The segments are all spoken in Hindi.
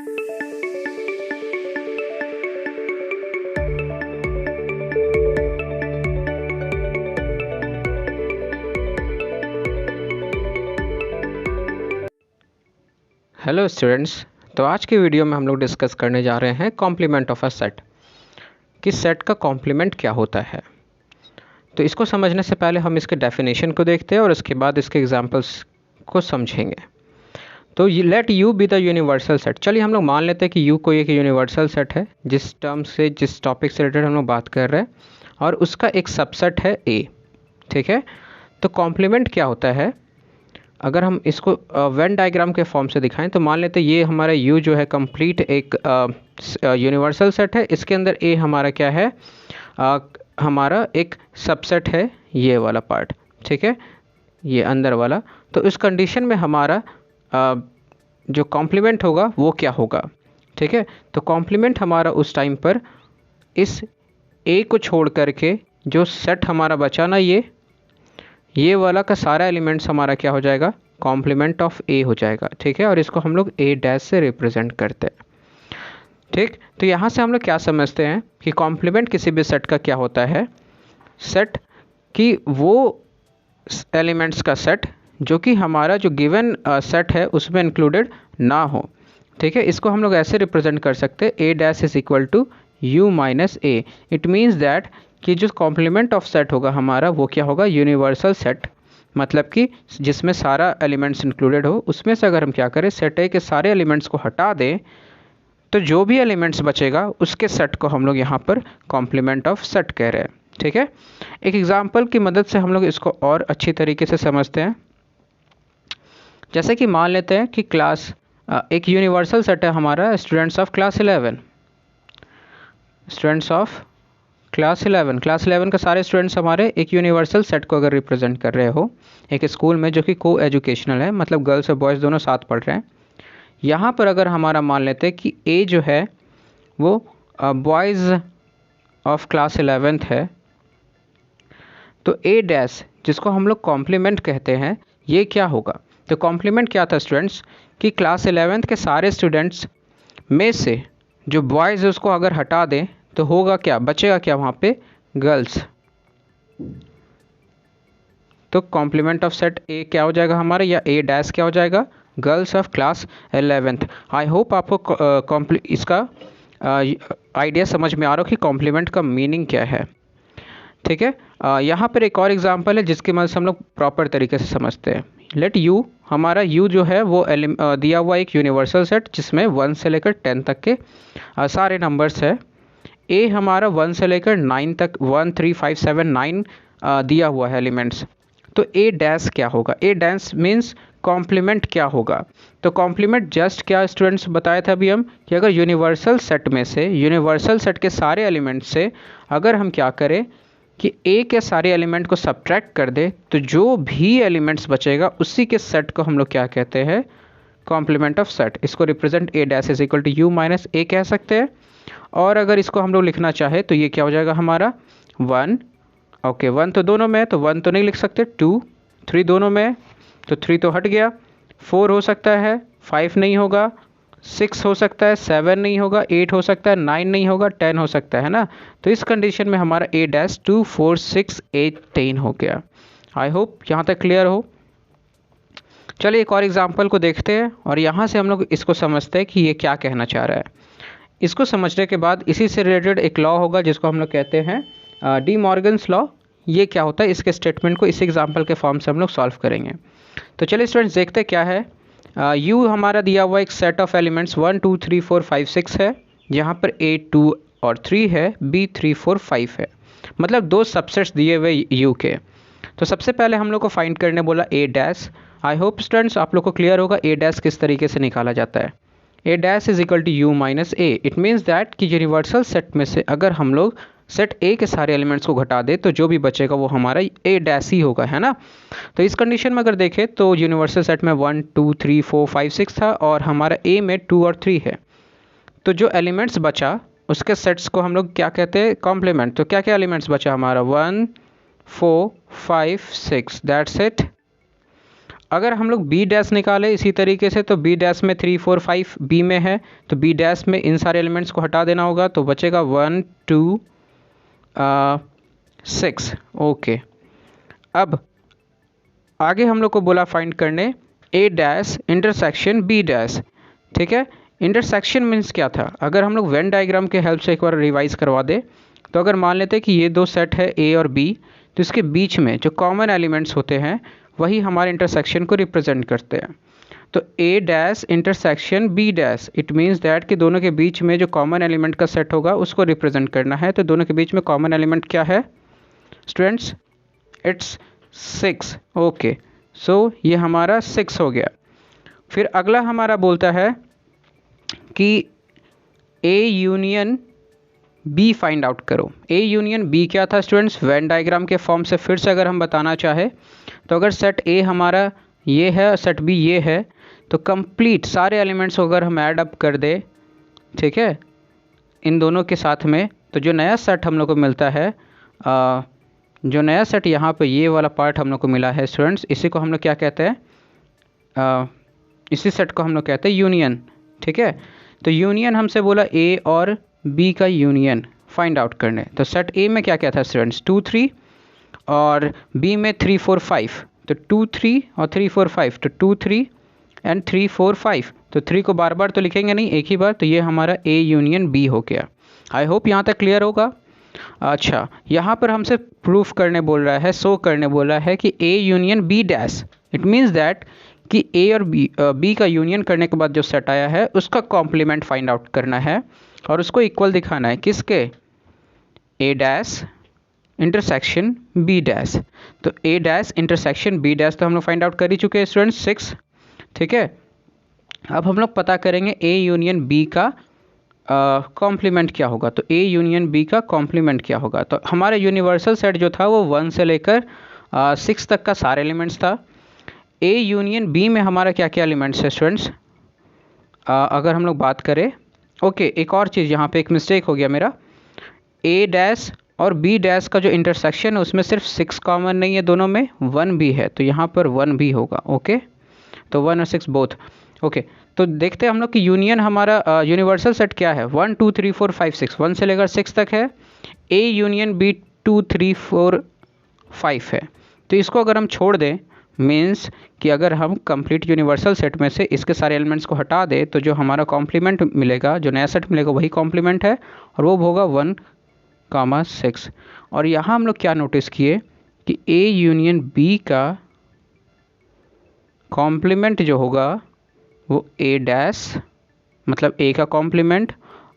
Hello students. तो आज की वीडियो में हम लोग डिस्कस करने जा रहे हैं कॉम्प्लीमेंट ऑफ अ सेट कि सेट का कॉम्प्लीमेंट क्या होता है। तो इसको समझने से पहले हम इसके डेफिनेशन को देखते हैं और उसके बाद इसके एग्जांपल्स को समझेंगे। तो let U be the universal set. चलिए हम लोग मान लेते हैं कि यू कोई एक यूनिवर्सल सेट है जिस टर्म से जिस टॉपिक से रिलेटेड हम लोग बात कर रहे हैं और उसका एक सबसेट है ए। ठीक है, तो कॉम्प्लीमेंट क्या होता है? अगर हम इसको वेन डायग्राम के फॉर्म से दिखाएं तो मान लेते हैं ये हमारा U जो है कंप्लीट एक यूनिवर्सल सेट है। इसके अंदर A हमारा क्या है? हमारा एक सबसेट है, ये वाला पार्ट। ठीक है, ये अंदर वाला। तो इस कंडीशन में हमारा जो कॉम्प्लीमेंट होगा वो क्या होगा? ठीक है, तो कॉम्प्लीमेंट हमारा उस टाइम पर इस A को छोड़ करके जो सेट हमारा बचा ना, ये वाला का सारा एलिमेंट्स हमारा क्या हो जाएगा? कॉम्प्लीमेंट ऑफ ए हो जाएगा। ठीक है, और इसको हम लोग ए डैश से रिप्रेजेंट करते हैं। ठीक, तो यहाँ से हम लोग क्या समझते हैं कि कॉम्प्लीमेंट किसी भी सेट का क्या होता है? सेट कि वो एलिमेंट्स का सेट जो कि हमारा जो गिवन सेट है उसमें इंक्लूडेड ना हो। ठीक है, इसको हम लोग ऐसे रिप्रेजेंट कर सकते हैं, A dash is equal to U minus A. It means that कि जो कॉम्प्लीमेंट ऑफ सेट होगा हमारा वो क्या होगा? यूनिवर्सल सेट, मतलब कि जिसमें सारा एलिमेंट्स इंक्लूडेड हो। उसमें से अगर हम क्या करें, सेट ए के सारे एलिमेंट्स को हटा दें तो जो भी एलिमेंट्स बचेगा उसके सेट को हम लोग यहाँ पर कॉम्प्लीमेंट ऑफ सेट कह रहे हैं। ठीक है, एक एग्जांपल की मदद से हम लोग इसको और अच्छी तरीके से समझते हैं। जैसे कि मान लेते हैं कि क्लास एक यूनिवर्सल सेट है हमारा, students of class 11। Students of class 11 का सारे स्टूडेंट्स हमारे एक यूनिवर्सल सेट को अगर रिप्रेजेंट कर रहे हो एक स्कूल में जो कि को एजुकेशनल है, मतलब गर्ल्स और बॉयज़ दोनों साथ पढ़ रहे हैं। यहाँ पर अगर हमारा मान लेते हैं कि ए जो है वो बॉयज़ ऑफ क्लास 11 है, तो ए डैश जिसको हम लोग कॉम्प्लीमेंट कहते हैं ये क्या होगा? तो कॉम्प्लीमेंट क्या था स्टूडेंट्स कि क्लास 11 के सारे स्टूडेंट्स में से जो बॉयज़ है उसको अगर हटा दें तो होगा क्या? बचेगा क्या वहाँ पे? गर्ल्स। तो कॉम्प्लीमेंट ऑफ सेट ए क्या हो जाएगा हमारा, या ए डैश क्या हो जाएगा? Girls of class 11। I hope आपको इसका आइडिया समझ में आ रहा हो कि कॉम्प्लीमेंट का मीनिंग क्या है। ठीक है, यहाँ पर एक और एग्जांपल है जिसकी मदद से हम लोग प्रॉपर तरीके से समझते हैं। लेट यू, हमारा यू जो है वो दिया हुआ एक यूनिवर्सल सेट जिसमें 1 से लेकर 10 तक के सारे नंबर्स है। ए हमारा 1 से लेकर 9 तक 1 3 5 7 9 दिया हुआ है एलिमेंट्स। तो ए डैश क्या होगा? ए डैश मीन्स कॉम्प्लीमेंट क्या होगा? तो कॉम्प्लीमेंट जस्ट क्या स्टूडेंट्स बताया था अभी हम कि अगर यूनिवर्सल सेट में से, यूनिवर्सल सेट के सारे एलिमेंट से अगर हम क्या करें कि ए के सारे एलिमेंट को सब्ट्रैक्ट कर दे तो जो भी एलिमेंट्स बचेगा उसी के सेट को हम लोग क्या कहते हैं? Complement of set. इसको represent A dash is equal to U minus A कह सकते हैं। और अगर इसको हम लोग लिखना चाहे तो ये क्या हो जाएगा हमारा? 1। ओके, 1 तो दोनों में, तो 1 तो नहीं लिख सकते। 2 3 दोनों में, तो 3 तो हट गया। 4 हो सकता है, 5 नहीं होगा। 6 हो सकता है, 7 नहीं होगा। 8 हो सकता है, 9 नहीं होगा। 10 हो सकता है ना। तो इस कंडीशन में हमारा ए डैश 2 4 6 8 10 हो गया। आई होप यहाँ तक क्लियर हो। चलिए एक और एग्जाम्पल को देखते हैं और यहाँ से हम लोग इसको समझते हैं कि ये क्या कहना चाह रहा है। इसको समझने के बाद इसी से रिलेटेड एक लॉ होगा जिसको हम लोग कहते हैं डी मॉर्गन्स लॉ। ये क्या होता है, इसके स्टेटमेंट को इस एग्जांपल के फॉर्म से हम लोग सॉल्व करेंगे। तो चलिए स्टूडेंट्स देखते क्या है। यू हमारा दिया हुआ एक सेट ऑफ एलिमेंट्स 1 2 3 4 5 6 है, जहाँ पर ए 2 और 3 है, बी 3 4 5 है, मतलब दो सबसेट्स दिए हुए यू के। तो सबसे पहले हम लोग को फाइंड करने बोला ए डैश। आई होप स्टूडेंट्स आप लोग को क्लियर होगा ए डैश किस तरीके से निकाला जाता है। A dash is equal to U minus A. It means that कि यूनिवर्सल सेट में से अगर हम लोग सेट ए के सारे एलिमेंट्स को घटा दे तो जो भी बचेगा वो हमारा ए डैश ही होगा, है ना। तो इस कंडीशन में अगर देखें तो यूनिवर्सल सेट में 1 2 3 4 5 6 था और हमारा ए में 2 और 3 है। तो जो एलिमेंट्स बचा उसके सेट्स को हम लोग क्या कहते हैं? कॉम्प्लीमेंट। तो क्या क्या एलिमेंट्स बचा हमारा? 1 4 5 6, दैट्स इट। अगर हम लोग बी डैश निकाले इसी तरीके से, तो बी डैश में 3 4 5 बी में है, तो बी डैश में इन सारे एलिमेंट्स को हटा देना होगा, तो बचेगा 1 2 6। ओके, अब आगे हम लोग को बोला फाइंड करने ए डैश इंटरसेक्शन बी डैश। ठीक है, इंटरसेक्शन मीन्स क्या था, अगर हम लोग वेन डायग्राम के हेल्प से एक बार रिवाइज करवा दे, तो अगर मान लेते कि ये दो सेट है ए और बी, तो इसके बीच में जो कॉमन एलिमेंट्स होते हैं वही हमारे इंटरसेक्शन को रिप्रेजेंट करते हैं। तो A dash intersection B dash, it means that कि दोनों के बीच में जो कॉमन एलिमेंट का सेट होगा उसको रिप्रेजेंट करना है। तो दोनों के बीच में कॉमन एलिमेंट क्या है स्टूडेंट्स? इट्स 6। ओके, सो ये हमारा 6 हो गया। फिर अगला हमारा बोलता है कि A union B find out करो। ए यूनियन बी क्या था स्टूडेंट्स? वेन डायग्राम के फॉर्म से फिर से अगर हम बताना चाहे, तो अगर सेट ए हमारा ये है और सेट बी ये है, तो कंप्लीट सारे एलिमेंट्स को अगर हम ऐड अप कर दे, ठीक है, इन दोनों के साथ में, तो जो नया सेट हम लोग को मिलता है, जो नया सेट यहाँ पे ये वाला पार्ट हम लोग को मिला है स्टूडेंट्स, इसी को हम लोग क्या कहते हैं? इसी सेट को हम लोग कहते हैं यूनियन। ठीक है, तो यूनियन हमसे बोला ए और बी का यूनियन फाइंड आउट करने। तो सेट ए में क्या क्या था स्टूडेंट्स? 2 3, और बी में 3 4 5, तो 2 3 और 3 4 5, तो 2 3 एंड 3 4 5, तो 3 को बार बार तो लिखेंगे नहीं, एक ही बार, तो ये हमारा ए यूनियन बी हो गया। आई होप यहाँ तक क्लियर होगा। अच्छा, यहाँ पर हमसे प्रूफ करने बोल रहा है, शो करने बोल रहा है कि A union B dash, it means that कि ए और बी का यूनियन करने के बाद जो सेट आया है उसका कॉम्प्लीमेंट फाइंड आउट करना है और उसको इक्वल दिखाना है। किसके? ए डैश इंटरसेक्शन बी डैश। तो A dash intersection B dash तो हम लोग फाइंड आउट कर ही चुके हैं स्टूडेंट्स, 6। ठीक है, अब हम लोग पता करेंगे ए यूनियन बी का कॉम्प्लीमेंट क्या होगा। तो ए यूनियन बी का कॉम्प्लीमेंट क्या होगा? तो हमारे यूनिवर्सल सेट जो था वो 1 से लेकर 6 तक का सारे एलिमेंट्स था। ए यूनियन बी में हमारा क्या क्या एलिमेंट्स है स्टूडेंट्स? अगर हम लोग बात करें, ओके, एक और चीज़ यहाँ पे एक मिस्टेक हो गया मेरा, ए डैश और बी डैश का जो इंटरसेक्शन है उसमें सिर्फ 6 कॉमन नहीं है, दोनों में 1 भी है, तो यहाँ पर 1 भी होगा। ओके, तो 1 और 6 बोथ। ओके, तो देखते हैं हम लोग कि यूनियन हमारा यूनिवर्सल सेट क्या है। 1 2 3 4 5 6, 1 से लेकर 6 तक है। ए यूनियन बी 2 3 4 5 है। तो इसको अगर हम छोड़ दें, मीन्स कि अगर हम कंप्लीट यूनिवर्सल सेट में से इसके सारे एलिमेंट्स को हटा दें, तो जो हमारा कॉम्प्लीमेंट मिलेगा, जो नया सेट मिलेगा वही कॉम्प्लीमेंट है, और वो होगा 1 6। और यहाँ हम लोग क्या नोटिस किए कि ए यूनियन बी का कॉम्प्लीमेंट जो होगा वो ए डैश, मतलब ए का कॉम्प्लीमेंट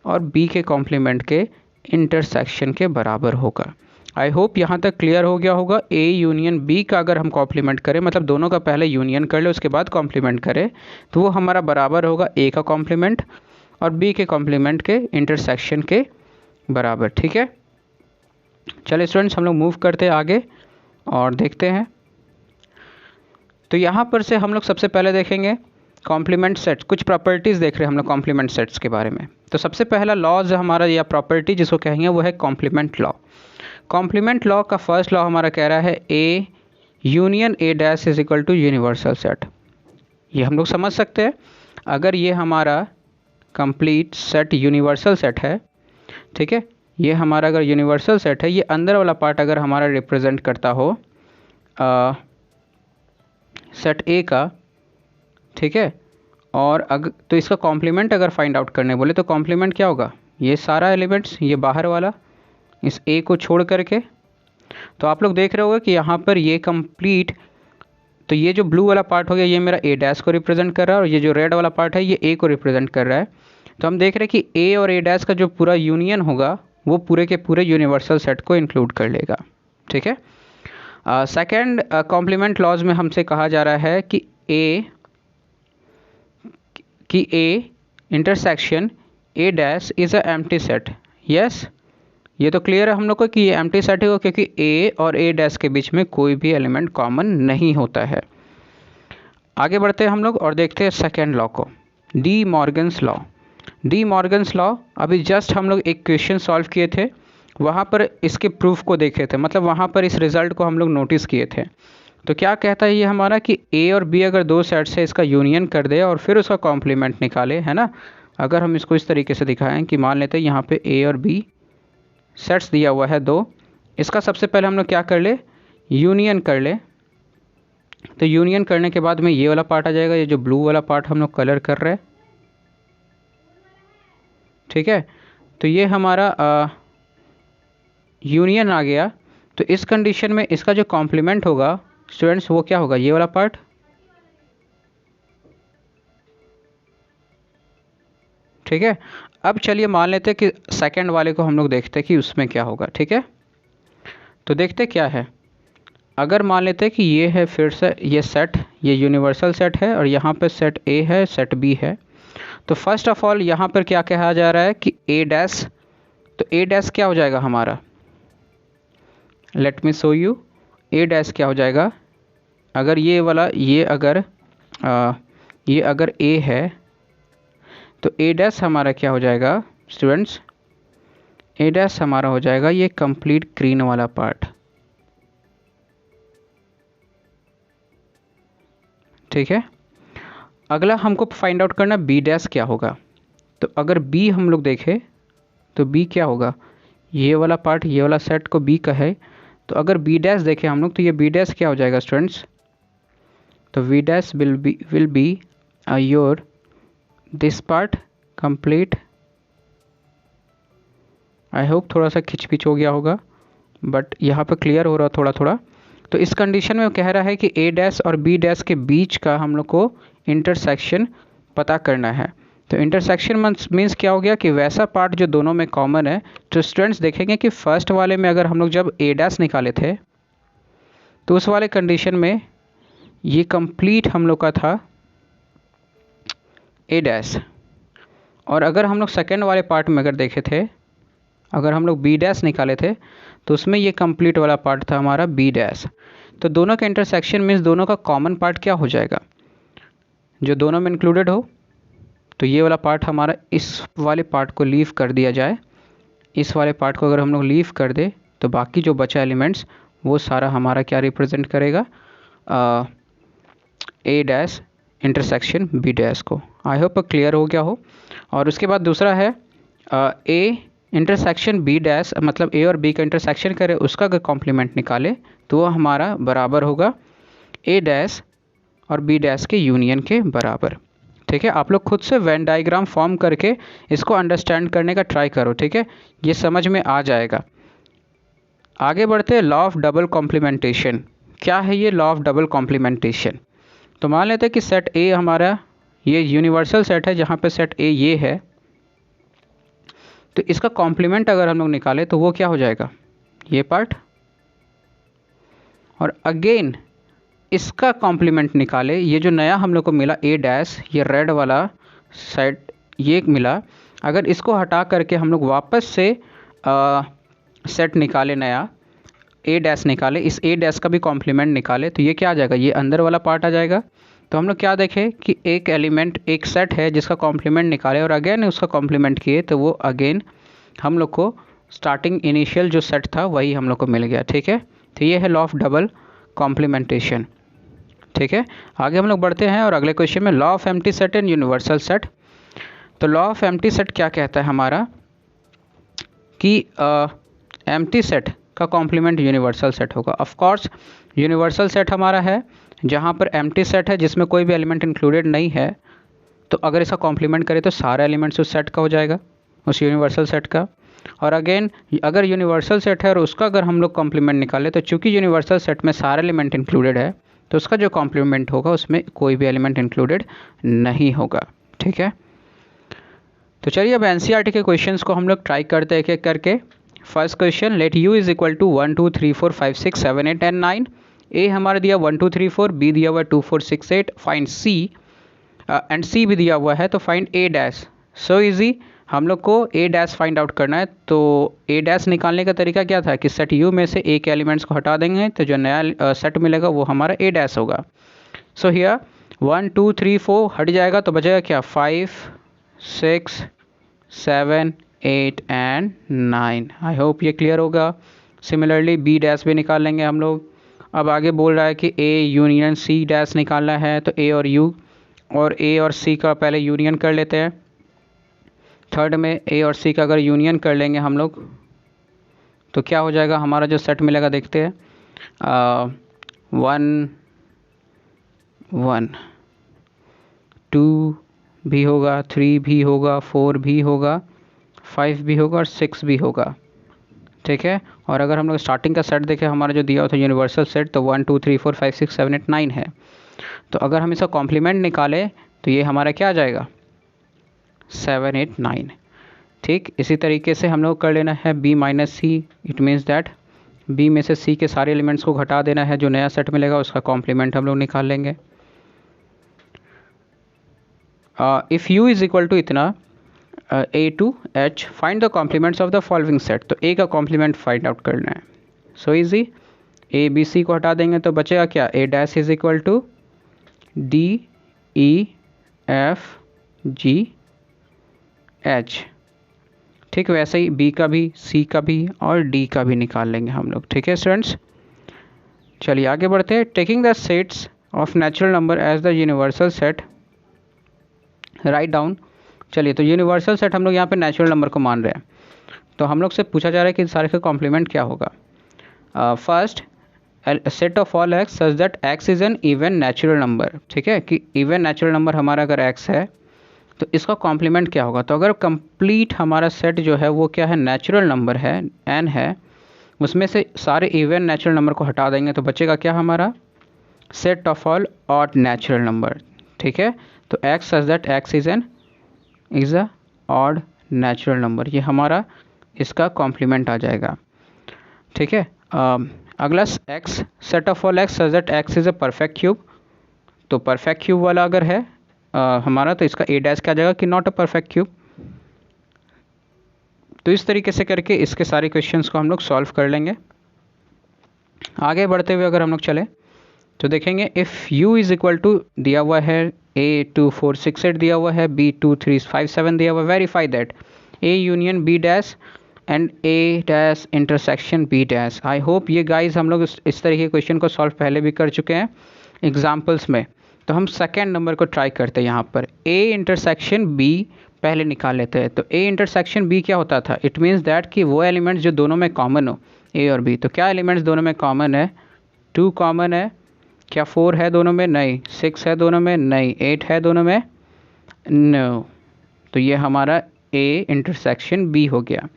और बी के कॉम्प्लीमेंट के इंटरसेक्शन के बराबर होगा। आई होप यहाँ तक क्लियर हो गया होगा। ए यूनियन बी का अगर हम कॉम्प्लीमेंट करें, मतलब दोनों का पहले यूनियन कर ले उसके बाद कॉम्प्लीमेंट करें, तो वो हमारा बराबर होगा ए का कॉम्प्लीमेंट और बी के कॉम्प्लीमेंट के इंटरसेक्शन के बराबर। ठीक है, चलिए स्टूडेंट्स हम लोग मूव करते हैं आगे और देखते हैं। तो यहाँ पर से हम लोग सबसे पहले देखेंगे कॉम्प्लीमेंट सेट्स, कुछ प्रॉपर्टीज़ देख रहे हैं हम लोग कॉम्प्लीमेंट सेट्स के बारे में। तो सबसे पहला लॉज हमारा या प्रॉपर्टी जिसको कहेंगे वो है कॉम्प्लीमेंट लॉ। कॉम्प्लीमेंट लॉ का फर्स्ट लॉ हमारा कह रहा है A union A dash is equal to universal set. ये हम लोग समझ सकते हैं, अगर ये हमारा कंप्लीट सेट यूनिवर्सल सेट है, ठीक है, ये हमारा अगर यूनिवर्सल सेट है, ये अंदर वाला पार्ट अगर हमारा रिप्रेजेंट करता हो सेट ए का, ठीक है, और अगर तो इसका कॉम्प्लीमेंट अगर फाइंड आउट करने बोले तो कॉम्प्लीमेंट क्या होगा? ये सारा एलिमेंट्स, ये बाहर वाला, इस ए को छोड़ करके। तो आप लोग देख रहे होगे कि यहाँ पर ये कंप्लीट, तो ये जो ब्लू वाला पार्ट हो गया ये मेरा ए डैश को रिप्रेजेंट कर रहा है, और ये जो रेड वाला पार्ट है ये ए को रिप्रेजेंट कर रहा है। तो हम देख रहे हैं कि ए और ए डैश का जो पूरा यूनियन होगा वो पूरे के पूरे यूनिवर्सल सेट को इंक्लूड कर लेगा। ठीक है, सेकेंड कॉम्प्लीमेंट लॉज में हमसे कहा जा रहा है कि A intersection A dash is a empty set. Yes, ये तो क्लियर है हम लोग को कि ये एम्प्टी सेट है, क्योंकि ए और ए डैश के बीच में कोई भी एलिमेंट कॉमन नहीं होता है। आगे बढ़ते हैं हम लोग और देखते हैं सेकेंड लॉ को, D Morgan's law. D Morgan's law, अभी जस्ट हम लोग एक क्वेश्चन सॉल्व किए थे, वहाँ पर इसके प्रूफ को देखे थे, मतलब वहाँ पर इस रिज़ल्ट को हम लोग नोटिस किए थे। तो क्या कहता है ये हमारा कि ए और बी अगर दो सेट से इसका यूनियन कर दे और फिर उसका कॉम्प्लीमेंट निकाले, है ना। अगर हम इसको इस तरीके से दिखाएं कि मान लेते हैं यहाँ पे ए और बी सेट्स दिया हुआ है दो, इसका सबसे पहले हम लोग क्या कर ले, यूनियन कर ले। तो यूनियन करने के बाद में ये वाला पार्ट आ जाएगा, ये जो ब्लू वाला पार्ट हम लोग कलर कर रहे हैं, ठीक है। तो ये हमारा यूनियन आ गया। तो इस कंडीशन में इसका जो कॉम्प्लीमेंट होगा स्टूडेंट्स वो क्या होगा, ये वाला पार्ट, ठीक है। अब चलिए मान लेते हैं कि सेकंड वाले को हम लोग देखते हैं कि उसमें क्या होगा, ठीक है। तो देखते क्या है, अगर मान लेते हैं कि ये है फिर से ये सेट, ये यूनिवर्सल सेट है और यहाँ पे सेट ए है, सेट बी है। तो फर्स्ट ऑफ ऑल यहाँ पर क्या कहा जा रहा है कि ए डैश, तो ए डैश क्या हो जाएगा हमारा, let me show you. A dash क्या हो जाएगा, अगर ये वाला ये अगर ए है तो ए डैश हमारा क्या हो जाएगा स्टूडेंट्स, ए डैश हमारा हो जाएगा ये कंप्लीट ग्रीन वाला पार्ट, ठीक है। अगला हमको फाइंड आउट करना बी डैश क्या होगा। तो अगर बी हम लोग देखें तो बी क्या होगा, ये वाला पार्ट, ये वाला सेट को बी का है। तो अगर बी डैश देखें हम लोग तो ये बी डैश क्या हो जाएगा स्टूडेंट्स, तो V dash will be your this part complete. I hope थोड़ा सा खिचपिच हो गया होगा बट यहाँ पर क्लियर हो रहा थोड़ा थोड़ा। तो इस कंडीशन में वो कह रहा है कि ए डैश और बी डैश के बीच का हम लोग को इंटरसेक्शन पता करना है। तो इंटरसेक्शन मीन्स क्या हो गया कि वैसा पार्ट जो दोनों में कॉमन है। तो स्टूडेंट्स देखेंगे कि फर्स्ट वाले में अगर हम लोग जब ए डैश निकाले थे तो उस वाले कंडीशन में ये कंप्लीट हम लोग का था ए डैश, और अगर हम लोग सेकेंड वाले पार्ट में अगर देखे थे, अगर हम लोग बी डैश निकाले थे तो उसमें ये कंप्लीट वाला पार्ट था हमारा बी डैश। तो दोनों का इंटरसेक्शन मीन्स दोनों का कॉमन पार्ट क्या हो जाएगा, जो दोनों में इंक्लूडेड हो। तो ये वाला पार्ट हमारा इस वाले पार्ट को लीव कर दिया जाए, इस वाले पार्ट को अगर हम लोग लीव कर दे तो बाकी जो बचा एलिमेंट्स वो सारा हमारा क्या रिप्रेजेंट करेगा, ए डैश इंटरसेक्शन बी डैश को। आई होप क्लियर हो गया हो। और उसके बाद दूसरा है ए इंटरसेक्शन बी डैश, मतलब ए और बी का इंटरसेक्शन करे उसका अगर कॉम्प्लीमेंट निकाले तो वो हमारा बराबर होगा ए डैश और बी डैश के यूनियन के बराबर, ठीक है। आप लोग खुद से वेन डायग्राम फॉर्म करके इसको अंडरस्टैंड करने का ट्राई करो, ठीक है, ये समझ में आ जाएगा। आगे बढ़ते हैं, लॉ ऑफ डबल कॉम्प्लीमेंटेशन। क्या है ये लॉ ऑफ डबल कॉम्प्लीमेंटेशन। तो मान लेते हैं कि सेट ए हमारा ये यूनिवर्सल सेट है जहाँ पे सेट ए ये है, तो इसका कॉम्प्लीमेंट अगर हम लोग निकालें तो वो क्या हो जाएगा, ये पार्ट, और अगेन इसका कॉम्प्लीमेंट निकाले, ये जो नया हम लोग को मिला ए डैश, ये रेड वाला सेट ये मिला, अगर इसको हटा करके हम लोग वापस से सेट निकाले नया ए डैश निकाले, इस ए डैश का भी कॉम्प्लीमेंट निकाले तो ये क्या आ जाएगा, ये अंदर वाला पार्ट आ जाएगा। तो हम लोग क्या देखें कि एक एलिमेंट एक सेट है जिसका कॉम्प्लीमेंट निकाले और अगेन उसका कॉम्प्लीमेंट किए तो वो अगेन हम लोग को स्टार्टिंग इनिशियल जो सेट था वही हम लोग को मिल गया, ठीक है। तो ये है लॉ ऑफ डबल कॉम्प्लीमेंटेशन, ठीक है। आगे हम लोग बढ़ते हैं और अगले क्वेश्चन में law of empty set and universal set. तो लॉ ऑफ एम्प्टी सेट क्या कहता है हमारा कि एम्प्टी सेट का कॉम्प्लीमेंट यूनिवर्सल सेट होगा। ऑफ कोर्स यूनिवर्सल सेट हमारा है जहाँ पर एम्प्टी सेट है जिसमें कोई भी एलिमेंट इंक्लूडेड नहीं है, तो अगर इसका कॉम्प्लीमेंट करें तो सारा एलिमेंट्स उस सेट का हो जाएगा, उस यूनिवर्सल सेट का। और अगेन अगर यूनिवर्सल सेट है और उसका अगर हम लोग कॉम्प्लीमेंट निकालें तो चूंकि यूनिवर्सल सेट में सारे एलिमेंट इंक्लूडेड है तो उसका जो कॉम्प्लीमेंट होगा उसमें कोई भी एलिमेंट इंक्लूडेड नहीं होगा, ठीक है। तो चलिए अब एनसीईआरटी के क्वेश्चंस को हम लोग ट्राई करते हैं एक एक करके। First question, let U is equal to 1 2 3 4 5 6 7 8 and 9। A हमारा दिया 1 2 3 4, बी दिया हुआ 2 4 6 8, फाइंड सी एंड सी भी दिया हुआ है तो फाइंड ए डैश। सो इजी, हम लोग को ए डैश फाइंड आउट करना है। तो ए डैश निकालने का तरीका क्या था कि सेट यू में से ए के एलिमेंट्स को हटा देंगे तो जो नया सेट मिलेगा वो हमारा ए डैश होगा। सो हियर 1 2 3 4 हट जाएगा तो बचेगा क्या 5 6 7 8 एंड 9। आई होप ये क्लियर होगा। सिमिलरली बी डैश भी निकाल लेंगे हम लोग। अब आगे बोल रहा है कि ए यूनियन सी डैश निकालना है, तो ए और सी का पहले यूनियन कर लेते हैं। थर्ड में ए और सी का अगर यूनियन कर लेंगे हम लोग तो क्या हो जाएगा, हमारा जो सेट मिलेगा देखते हैं। 1 1 2 भी होगा, 3 भी होगा, 4 भी होगा, 5 भी होगा और 6 भी होगा। ठीक है, और अगर हम लोग स्टार्टिंग का सेट देखें, हमारा जो दिया हुआ था यूनिवर्सल सेट, तो 1 2 3 4 5 6 7 8 9 है। तो अगर हम इसका कॉम्प्लीमेंट निकालें तो ये हमारा क्या आ जाएगा, 7 8 9। ठीक, इसी तरीके से हम लोग कर लेना है B minus C. It means that B में से सी के सारे एलिमेंट्स को घटा देना है, जो नया सेट मिलेगा उसका कॉम्प्लीमेंट हम लोग निकाल लेंगे। If U is equal to इतना A to H, find the complements of the following set. तो ए का कॉम्प्लीमेंट फाइंड आउट करना है। So easy, A B C को हटा देंगे तो बचेगा क्या, A dash is equal to D E F G H. ठीक, वैसे ही बी का भी, सी का भी और डी का भी निकाल लेंगे हम लोग। ठीक है स्टूडेंट्स, चलिए आगे बढ़ते हैं। Taking the sets of natural number as the universal set, right down. चलिए, तो यूनिवर्सल सेट हम लोग यहाँ पे नेचुरल नंबर को मान रहे हैं, तो हम लोग से पूछा जा रहा है कि सारे का कॉम्प्लीमेंट क्या होगा। First, set of all x such that x is an even natural number. ठीक है, कि इवन नेचुरल नंबर हमारा अगर एक्स है तो इसका कॉम्प्लीमेंट क्या होगा। तो अगर कंप्लीट हमारा सेट जो है वो क्या है, नेचुरल नंबर है, एन है, उसमें से सारे इवन नेचुरल नंबर को हटा देंगे तो बचेगा क्या हमारा, set of all odd natural number. ठीक है, तो x such that x is a odd natural number, ये हमारा इसका कॉम्प्लीमेंट आ जाएगा। ठीक है, अगला x, set of all x such that x is a perfect cube. तो परफेक्ट क्यूब वाला अगर है हमारा, तो इसका ए डैश क्या आ जाएगा कि नॉट अ परफेक्ट क्यूब। तो इस तरीके से करके इसके सारे क्वेश्चंस को हम लोग सॉल्व कर लेंगे। आगे बढ़ते हुए अगर हम लोग चले तो देखेंगे, if u is equal to दिया हुआ है a 2 4 6 8 दिया हुआ है, b 2 3 5 7 दिया हुआ है, verify that a union b dash and a dash intersection b dash. I hope ये गाइस हम लोग इस तरीके के क्वेश्चन को सॉल्व पहले भी कर चुके हैं एग्जाम्पल्स में। तो हम सेकेंड नंबर को ट्राई करते हैं। यहाँ पर a इंटरसेक्शन b पहले निकाल लेते हैं। तो a इंटरसेक्शन b क्या होता था, इट मीन्स दैट कि वो एलिमेंट्स जो दोनों में कॉमन हो, a और b। तो क्या एलिमेंट्स दोनों में कॉमन है, 2 कॉमन है, क्या 4 है दोनों में, नहीं, 6 है दोनों में, नहीं, 8 है दोनों में, नो। तो ये हमारा a इंटरसेक्शन b हो गया।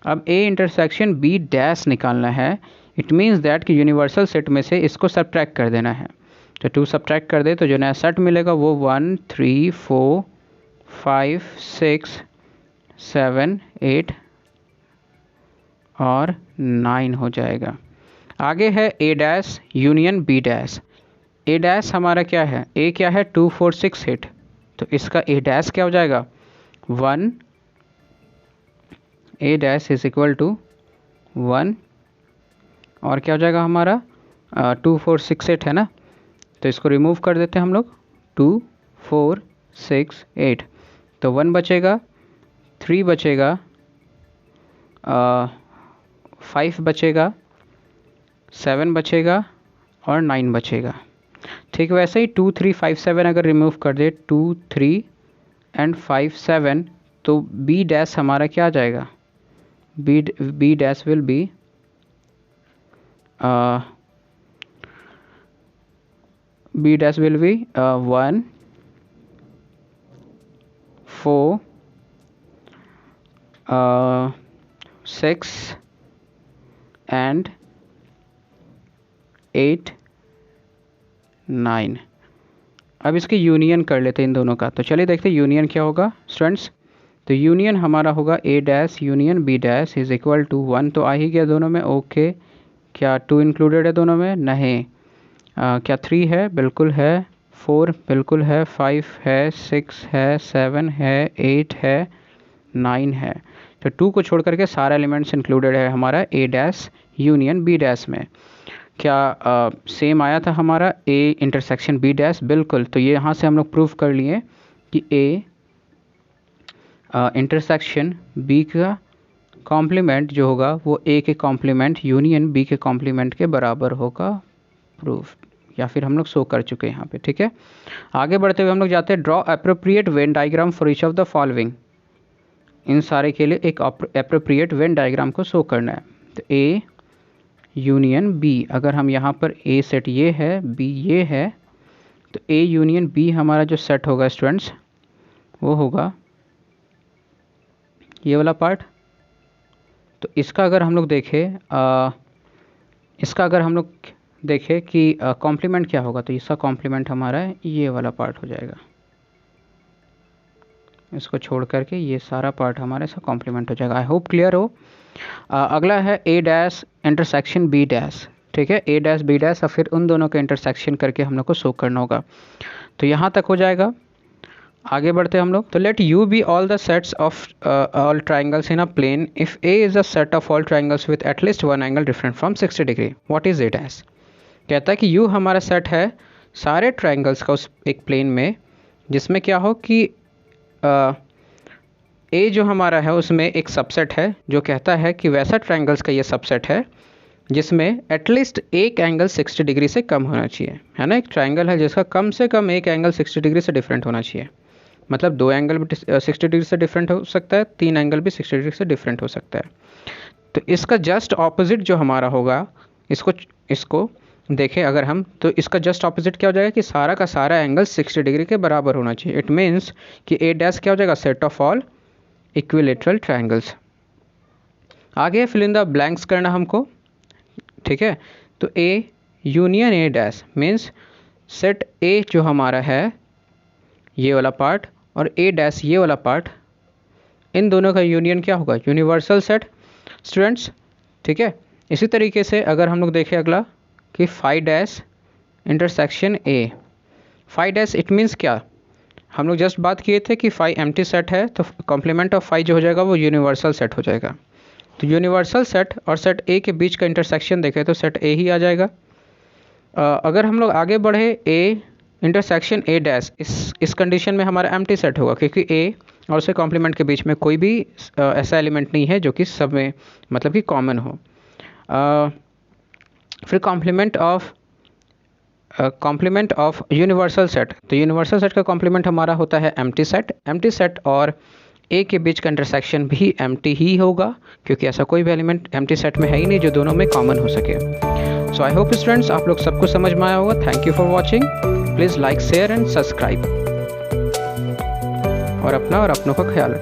अब a इंटरसेक्शन b डैश निकालना है। इट मीन्स दैट कि यूनिवर्सल सेट में से इसको सब्ट्रैक्ट कर देना है। तो 2 सब्ट्रैक्ट कर दे तो जो नया सेट मिलेगा वो 1 3 4 5 6 7 8 और 9 हो जाएगा। आगे है a dash union b dash. a dash हमारा क्या है, a क्या है 2 4 6 8, तो इसका a डैश क्या हो जाएगा 1, a dash is equal to 1, और क्या हो जाएगा हमारा 2 4 6 8 है ना, तो इसको रिमूव कर देते हैं हम लोग, 2 4 6 8, तो 1 बचेगा, 3 बचेगा, 5 बचेगा, 7 बचेगा और 9 बचेगा। ठीक, वैसे ही 2 3 5 7 अगर रिमूव कर दे, 2 3 एंड 5 7, तो b डैश हमारा क्या आ जाएगा, b dash will B b dash will be 1 4 6 and 8 9। अब इसकी यूनियन कर लेते हैं इन दोनों का। तो चलिए देखते हैं यूनियन क्या होगा स्टूडेंट्स। तो यूनियन हमारा होगा a dash union b dash is equal to 1, तो आ ही गया दोनों में, ओके। क्या 2 इंक्लूडेड है दोनों में, नहीं। क्या 3 है, बिल्कुल है, 4 बिल्कुल है, 5 है, 6 है, 7 है, 8 है, 9 है। तो 2 को छोड़ करके सारा एलिमेंट्स इंक्लूडेड है हमारा a dash union b dash में। क्या सेम आया था हमारा a इंटरसेक्शन b डैश, बिल्कुल। तो ये यहाँ से हम लोग प्रूव कर लिए कि a इंटरसेक्शन b का कॉम्प्लीमेंट जो होगा वो a के कॉम्प्लीमेंट यूनियन b के कॉम्प्लीमेंट के बराबर होगा। प्रूव, या फिर हम लोग शो कर चुके हैं यहाँ पे, ठीक है। आगे बढ़ते हुए हम लोग जाते हैं draw appropriate Venn diagram for each of the following. इन सारे के लिए एक अप्रोप्रिएट वेन डायग्राम को शो करना है। तो ए यूनियन बी, अगर हम यहाँ पर ए सेट ये है, बी ये है, तो ए यूनियन बी हमारा जो सेट होगा स्टूडेंट्स वो होगा ये वाला पार्ट। तो इसका अगर हम लोग देखें कि कॉम्प्लीमेंट क्या होगा, तो इसका कॉम्प्लीमेंट हमारा ये वाला पार्ट हो जाएगा। इसको छोड़ करके ये सारा पार्ट हमारा इसका कॉम्प्लीमेंट हो जाएगा। आई होप क्लियर हो। अगला है A dash intersection B dash, ठीक है। ए डैश बी डैश और फिर उन दोनों के इंटरसेक्शन करके हम लोग को शो करना होगा। तो यहाँ तक हो जाएगा। आगे बढ़ते हम लोग। तो let U be all the sets of all triangles in a plane if A is a set of all triangles with at least one angle different from 60 degree, what is A dash. कहता है कि यू हमारा सेट है सारे ट्राइंगल्स का उस एक प्लेन में जिसमें क्या हो कि ए जो हमारा है उसमें एक सबसेट है जो कहता है कि वैसा ट्राइंगल्स का ये सबसेट है जिसमें एटलीस्ट एक एंगल 60 डिग्री से कम होना चाहिए, है ना। एक ट्राइंगल है जिसका कम से कम एक एंगल 60 डिग्री से डिफरेंट होना चाहिए। मतलब 2 एंगल भी 60 डिग्री से डिफरेंट हो सकता है, 3 एंगल भी 60 डिग्री से डिफरेंट हो सकता है। तो इसका जस्ट ऑपोजिट जो हमारा होगा, इसको देखें अगर हम, तो इसका जस्ट ऑपोजिट क्या हो जाएगा कि सारा का सारा एंगल 60 डिग्री के बराबर होना चाहिए। इट मीन्स कि ए डैश क्या हो जाएगा, set of all equilateral triangles. आगे फिल इन द ब्लैंक्स करना हमको, ठीक है। तो ए union A dash means set ए जो हमारा है ये वाला पार्ट और ए डैश ये वाला पार्ट, इन दोनों का यूनियन क्या होगा, यूनिवर्सल सेट स्टूडेंट्स, ठीक है। इसी तरीके से अगर हम लोग देखें अगला कि phi dash intersection A, phi dash it means क्या, हम लोग जस्ट बात किए थे कि फाई एम्प्टी सेट है तो कॉम्प्लीमेंट ऑफ फाई जो हो जाएगा वो यूनिवर्सल सेट हो जाएगा। तो यूनिवर्सल सेट और सेट ए के बीच का इंटरसेक्शन देखें तो सेट ए ही आ जाएगा। अगर हम लोग आगे बढ़े ए इंटरसेक्शन ए डैश, इस कंडीशन में हमारा एम्प्टी सेट होगा क्योंकि ए और उसके कॉम्प्लीमेंट के बीच में कोई भी ऐसा एलिमेंट नहीं है जो कि सब में मतलब कि कॉमन हो। फिर कॉम्प्लीमेंट ऑफ यूनिवर्सल सेट, तो यूनिवर्सल सेट का कॉम्प्लीमेंट हमारा होता है एम्प्टी सेट और ए के बीच का इंटरसेक्शन भी एम्प्टी ही होगा क्योंकि ऐसा कोई भी एलिमेंट एम्प्टी सेट में है ही नहीं जो दोनों में कॉमन हो सके। सो आई होप स्टूडेंट्स आप लोग सबको समझ में आया होगा। Thank you for watching. Please like share and subscribe और अपना और अपनों का ख्याल रखें।